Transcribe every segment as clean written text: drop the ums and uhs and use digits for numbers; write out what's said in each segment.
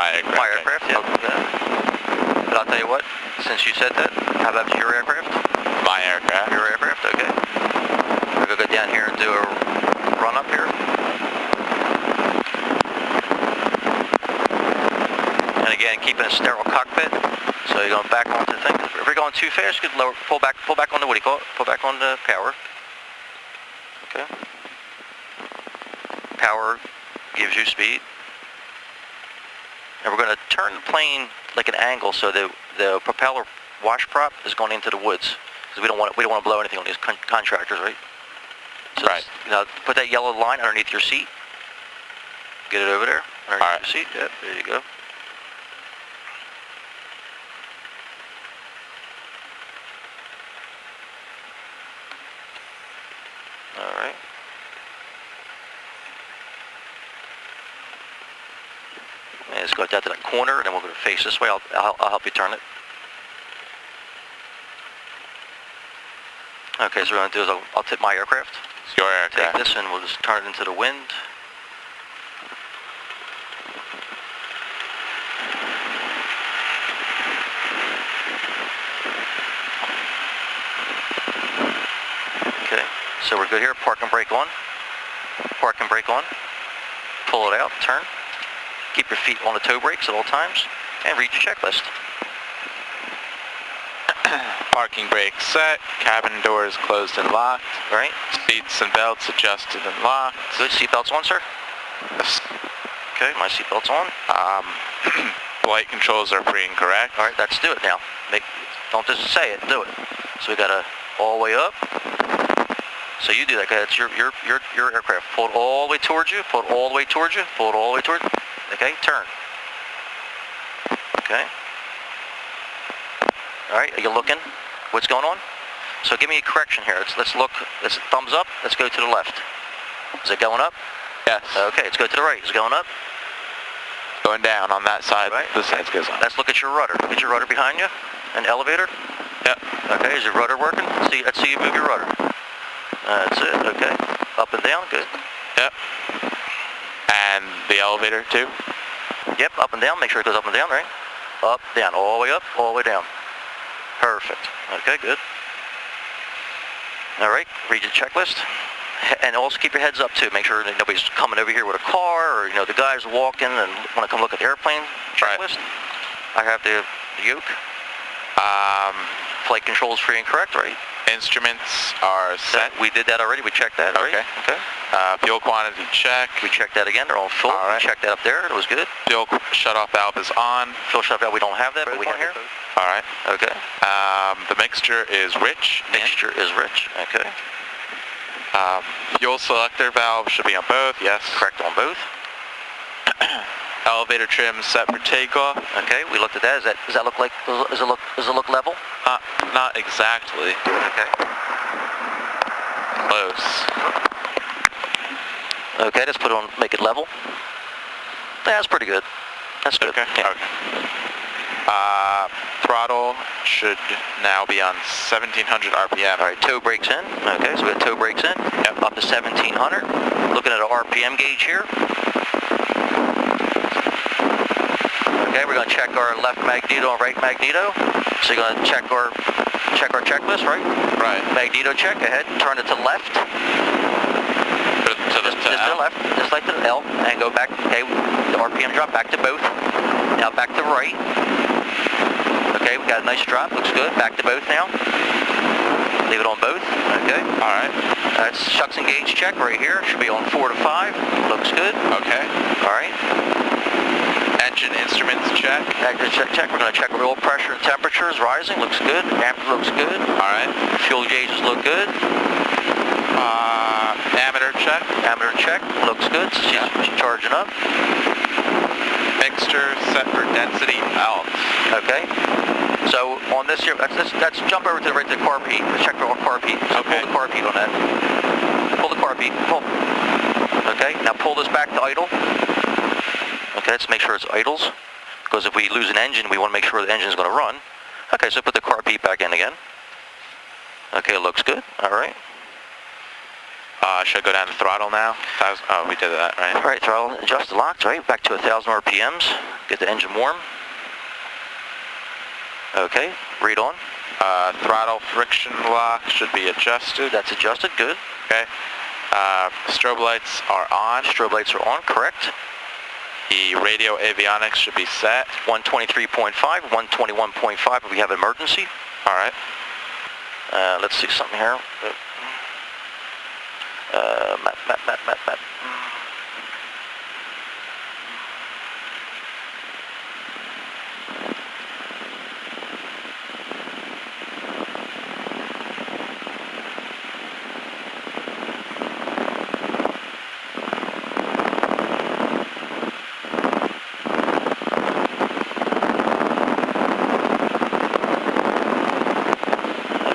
My aircraft. My aircraft, yeah. Okay. But I'll tell you what, since you said that, how about your aircraft? My aircraft. Your aircraft, okay. We're going to go down here and do a run up here. And again, keeping a sterile cockpit. So you're going back onto the thing. If you're going too fast, you could lower, pull back on the, what do you call it? Pull back on the power. Okay. Power gives you speed. And we're going to turn the plane like an angle so the propeller wash prop is going into the woods, because we don't want to blow anything on these contractors, right? So right. Put that yellow line underneath your seat. Get it over there underneath your seat. Yep, there you go. All right. And let's go down to that corner, and then we're going to face this way. I'll help you turn it. Okay, so what we're going to do is I'll tip my aircraft. It's your aircraft. Take this and we'll just turn it into the wind. Okay, so we're good here. Park and brake on. Park and brake on. Pull it out, turn. Keep your feet on the toe brakes at all times, and read your checklist. Parking brake set, cabin doors closed and locked. Right. Seats and belts adjusted and locked. Good. Seatbelts on, sir? Yes. Okay, my seatbelt's on. Flight controls are free and correct. All right, let's do it now. Don't just say it, do it. So we got to all the way up. So you do that. Okay, it's your aircraft. Pull it all the way towards you. Pull it all the way towards you. Pull it all the way towards you. Okay, turn. Okay. All right, are you looking? What's going on? So give me a correction here. Let's look. Let's thumbs up. Let's go to the left. Is it going up? Yes. Okay, let's go to the right. Is it going up? Going down on that side. Right. This side goes on. Let's look at your rudder. Look at your rudder behind you. An elevator. Yep. Okay, is your rudder working? Let's see you move your rudder. That's it. Okay. Up and down. Good. Yep. And the elevator too? Yep, up and down. Make sure it goes up and down, right? Up, down, all the way up, all the way down. Perfect. Okay, good. All right, read your checklist. And also keep your heads up too. Make sure that nobody's coming over here with a car, or the guys walking and want to come look at the airplane checklist. Right. I have the yoke. Flight controls free and correct, right? Instruments are set. We did that already. We checked that, right? Okay. Fuel quantity check. We checked that again. They're all full. All right. We checked that up there. It was good. Fuel shutoff valve is on. Fuel shutoff valve, we don't have that, but we have here. it. All right. Okay. The mixture is rich. Mixture is rich. Okay. Fuel selector valve should be on both. Yes. Correct on both. Elevator trim set for takeoff. Okay, we looked at that. Does that look like? Does it look level? Not exactly. Okay. Close. Okay, let's put it on. Make it level. Yeah, that's pretty good. That's good. Okay. Yeah. Okay. Throttle should now be on 1700 RPM. All right, toe brakes in. Okay, so we got toe brakes in. Yep. Up to 1700. Looking at an RPM gauge here. Okay, we're going to check our left magneto and right magneto. So you're going to check our checklist, right? Right. Magneto check. Ahead. Turn it to left. To the left, just like the L, and go back. Okay, the RPM drop back to both. Now back to right. Okay, we got a nice drop. Looks good. Back to both now. Leave it on both. Okay. All right. That's shucks and gauge check right here. Should be on 4 to 5. Looks good. Okay. All right. Engine instruments check. Engine check. We're going to check oil pressure and temperature is rising. Looks good. Amp looks good. All right. Fuel gauges look good. Ammeter check. Ammeter check. Looks good. She's charging up. Mixture set for density valve. Okay. So on this here, let's jump over to the right to the carb heat. Let's check for carb heat. So Okay. pull the carb heat on that. Pull the carb heat. Pull. Okay. Now pull this back to idle. Okay. Let's make sure it's idles, because if we lose an engine, we want to make sure the engine is going to run. Okay. So put the carb heat back in again. Okay. It looks good. All right. Should I go down to throttle now? Oh, we did that, right? All right, throttle adjusted, locked, right? Back to 1,000 RPMs. Get the engine warm. Okay, read on. Throttle friction lock should be adjusted. That's adjusted, good. Okay. Strobe lights are on. Strobe lights are on, correct. The radio avionics should be set. 123.5, 121.5 if we have emergency. All right. Let's see something here. Map.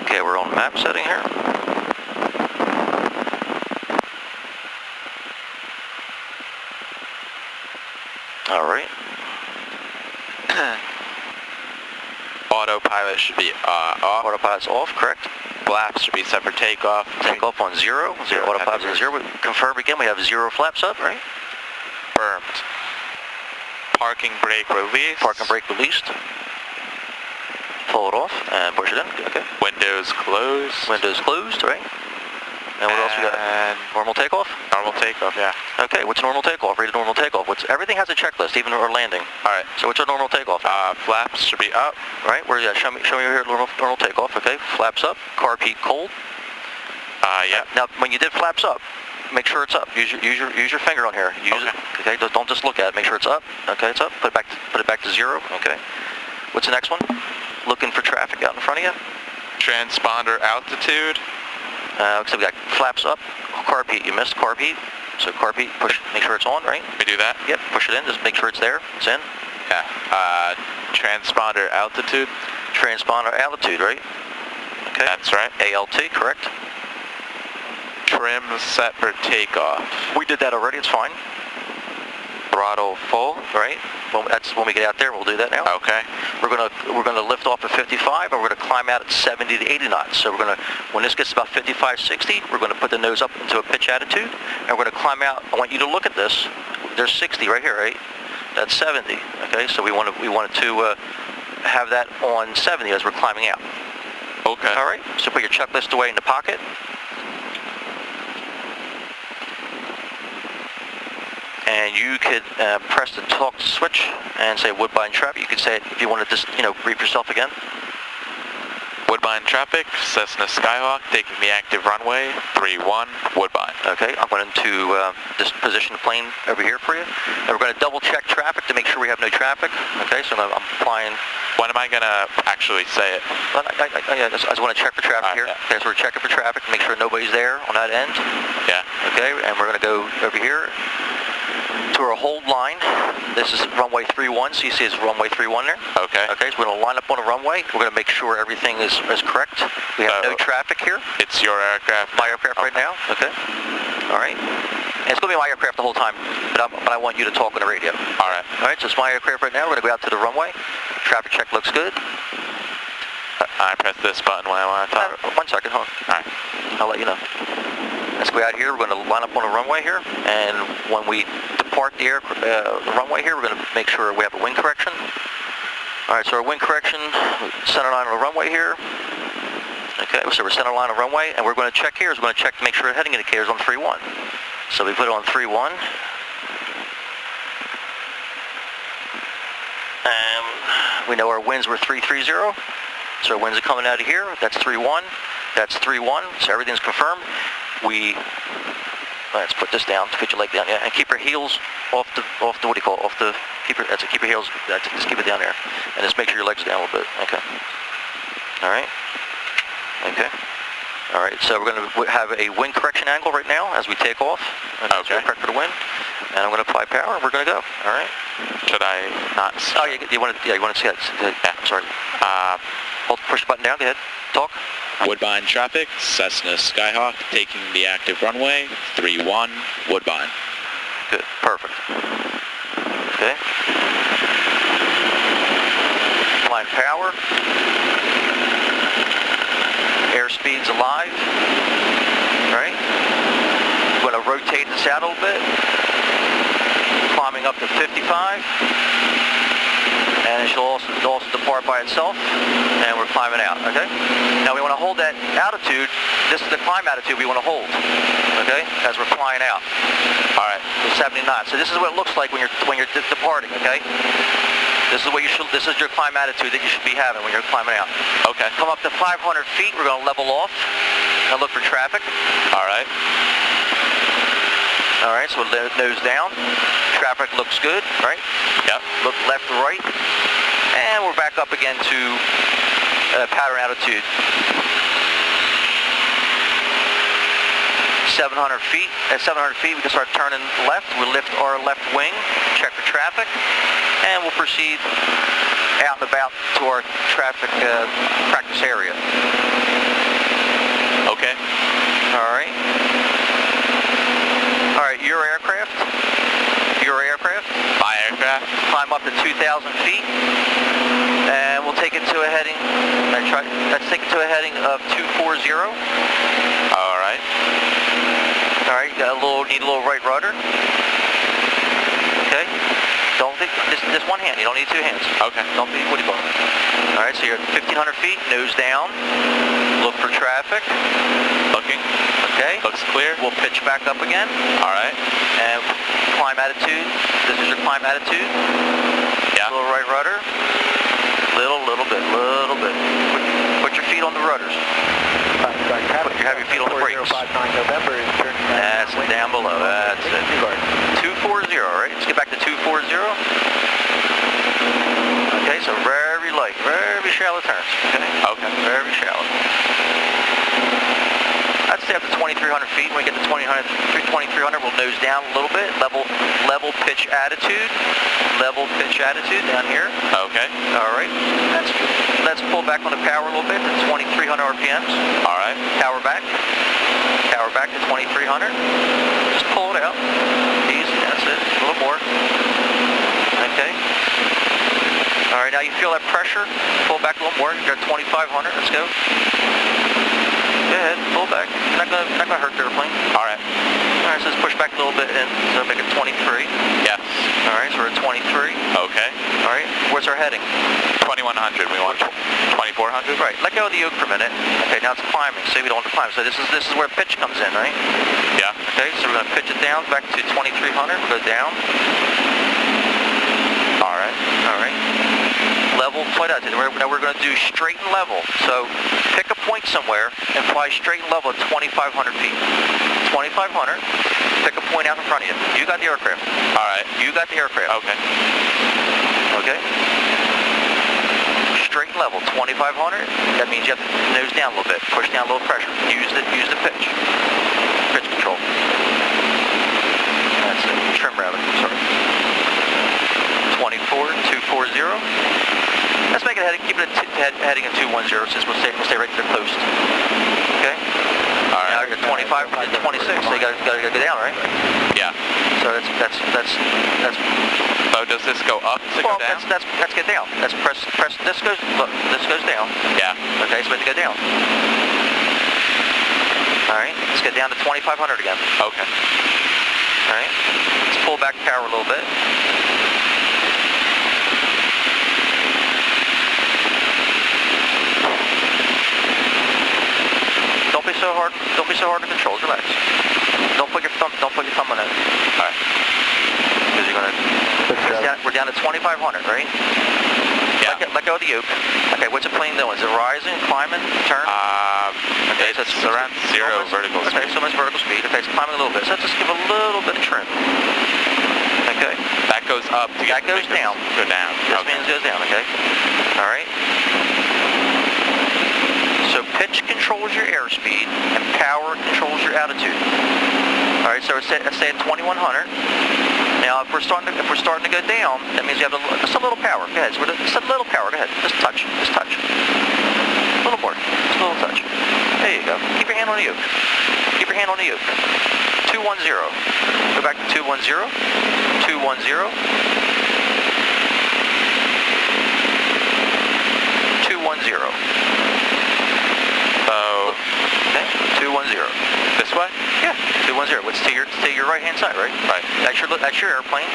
Okay, we're on map setting here. All right. Autopilot should be off. Autopilot's off, correct. Flaps should be set for takeoff. Takeoff on 0. Autopilot's on 0. Confirm again, we have 0 flaps up, right? Confirmed. Parking brake release. Parking brake released. Pull it off and push it in. Okay. Windows closed. Windows closed, right? And what else we got? And Normal takeoff? normal takeoff, yeah. Okay, what's normal takeoff? Rated normal takeoff. Everything has a checklist, even our landing. All right. So what's our normal takeoff? Flaps should be up. Right? Where? Yeah. Show me here. Normal takeoff. Okay. Flaps up. Carb heat cold. Yeah. Now, when you did flaps up, make sure it's up. Use your finger on here. Use it. Okay. Don't just look at it. Make sure it's up. Okay, it's up. Put it back to 0. Okay. What's the next one? Looking for traffic out in front of you. Transponder altitude. So we got flaps up. Carb heat. You missed carb heat. So carb heat. Push. Make sure it's on. Right. We do that? Yep. Push it in. Just make sure it's there. It's in. Yeah. Transponder altitude. Transponder altitude. Right. Okay. That's right. ALT. Correct. Trim set for takeoff. We did that already. It's fine. Throttle full. Right. Well, that's when we get out there. We'll do that now. Okay. We're gonna lift off at 55, and we're gonna climb out at 70 to 80 knots. So when this gets about 55, 60, we're gonna put the nose up into a pitch attitude, and we're gonna climb out. I want you to look at this. There's 60 right here, right? That's 70. Okay. So we wanted to have that on 70 as we're climbing out. Okay. All right. So put your checklist away in the pocket. And you could press the talk switch and say Woodbine traffic. You could say it if you want to just, brief yourself again. Woodbine traffic, Cessna Skyhawk, taking the active runway, 31, Woodbine. Okay, I'm going to just position the plane over here for you. And we're going to double check traffic to make sure we have no traffic. Okay, so I'm flying. When am I going to actually say it? I just want to check for traffic here. Yeah. Okay, so we're checking for traffic, make sure nobody's there on that end. Yeah. Okay, and we're going to go over here to our hold line. This is runway 31, so you see it's runway 31 there. Okay. Okay, so we're going to line up on a runway. We're going to make sure everything is correct. We have no traffic here. It's your aircraft? My aircraft right now. Okay. All right. And it's going to be my aircraft the whole time, but I want you to talk on the radio. All right. All right, so it's my aircraft right now. We're going to go out to the runway. Traffic check looks good. I press this button when I want to talk. 1 second, hold on. All right. I'll let you know. Let's go out here. We're going to line up on a runway here, and when we depart the runway here, we're going to make sure we have a wind correction. All right, so our wind correction, center line on the runway here. Okay, so we're center line on the runway, and we're going to check here. We're going to check to make sure the heading indicator is on 3-1. So we put it on 3-1. And we know our winds were 330. So our winds are coming out of here. That's 3-1. That's 3-1. So everything's confirmed. Let's put this down. Put your leg down, yeah, and keep your heels off the what do you call it? Keep your heels. Just keep it down there, and just make sure your legs are down a little bit. Okay. All right. Okay. All right. So we're going to have a wind correction angle right now as we take off. Okay. So correct for the wind, and I'm going to apply power. We're going to go. All right. Should I not? Oh, you want to? Yeah, you want to see it? Yeah. I'm sorry. Push the button down. Go ahead. Talk. Woodbine traffic, Cessna Skyhawk, taking the active runway, 31, Woodbine. Good, perfect. Okay. Flying power. Airspeed's alive. Right? We're going to rotate this out a little bit. Climbing up to 55. And it should also depart by itself. And we're climbing out, okay? Now we want to hold that altitude. This is the climb altitude we want to hold, okay? As we're flying out. All right, to 70 knots. So this is what it looks like when you're departing, okay? This is what you should. This is your climb attitude that you should be having when you're climbing out. Okay. Come up to 500 feet. We're going to level off and look for traffic. All right. All right. So nose down. Traffic looks good, right? Yep. Look left to right, and we're back up again to pattern altitude. 700 feet. At 700 feet, we can start turning left. We lift our left wing, check for traffic, and we'll proceed out and about to our traffic practice area. Okay. All right. All right, your aircraft. My aircraft. Climb up to 2,000 feet, and we'll take it to a heading. Let's take it to a heading of 240. All right. All right, you need a little right rudder. Okay. Don't think just one hand. You don't need two hands. Okay. Don't be woody bone. All right, so you're at 1,500 feet, nose down. Look for traffic. Looking. Okay. Looks clear. We'll pitch back up again. All right. And climb attitude. This is your climb attitude. Yeah. Little right rudder. Little bit. Put your feet on the rudders. Have your feet on the brakes. That's it, down below. That's it. 240, right? Let's get back to 240. Okay, so very light, very shallow turns. Okay, very shallow. I'd say up to 2,300 feet. When we get to 2,300, we'll nose down a little bit. Level pitch attitude. Level pitch attitude down here. Okay. All right. Let's pull back on the power a little bit to 2,300 RPMs. All right. Power back. Power back to 2,300. Just pull it out. Easy. That's it. A little more. Okay. All right. Now you feel that pressure. Pull back a little more. You're at 2,500. Let's go. Go ahead, pull back. You're not gonna hurt the airplane. All right. All right, so let's push back a little bit and so make it 23. Yes. All right, so we're at 23. Okay. All right, where's our heading? 2,100. We want 2,400. Right. Let go of the yoke for a minute. Okay, now it's climbing. See, we don't want to climb. So this is where pitch comes in, right? Yeah. Okay, so we're gonna pitch it down back to 2,300. We'll go down. All right. All right. Level flight altitude. Now we're going to do straight and level. So pick a point somewhere and fly straight and level at 2,500 feet. 2,500. Pick a point out in front of you. You got the aircraft. All right. You got the aircraft. Okay. Okay. Straight and level, 2,500. That means you have to nose down a little bit. Push down a little pressure. Use the pitch. Pitch control. That's it. Trim rather. Sorry. 240. Let's make it keep it heading at 210 since we'll stay right there close. Okay? All right. Now you're at 25 and 26, so you gotta go down, right? Yeah. So that's So does this go up to well, go down? that's get down. That's press this goes down. Yeah. Okay, so we have to go down. Alright, let's get down to 2,500 again. Okay. Alright. Let's pull back power a little bit. Don't be so hard to control. Relax. Don't put your thumb on it. All right. Because you're gonna. We're down to 2,500, right? Yeah. Let go of the yoke. Okay. What's the plane doing? Is it rising, climbing, turn? Okay. So it's around zero vertical speed. Okay. So much vertical speed. Okay. It's climbing a little bit. So let's just give a little bit of trim. Okay. That goes up. That goes down. Go down. This means it goes down. Okay. All right. So pitch controls your airspeed and power controls your altitude. All right, so let's say at 2,100. Now, if we're starting to go down, that means you have just a little power. Go ahead. Just a little power. Go ahead. Just touch. A little more. Just a little touch. There you go. Keep your hand on the yoke. Keep your hand on the yoke. 210. Go back to 210. 210. 210. So, Okay, 210. this way? Yeah, 210. 210. It's to your right-hand side, right? Right. That's your airplane.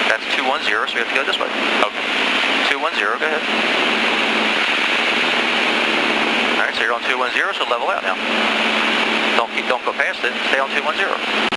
That's 210, so we have to go this way. Okay. 210, go ahead. All right, so you're on 210, so level out now. Don't go past it. Stay on 210.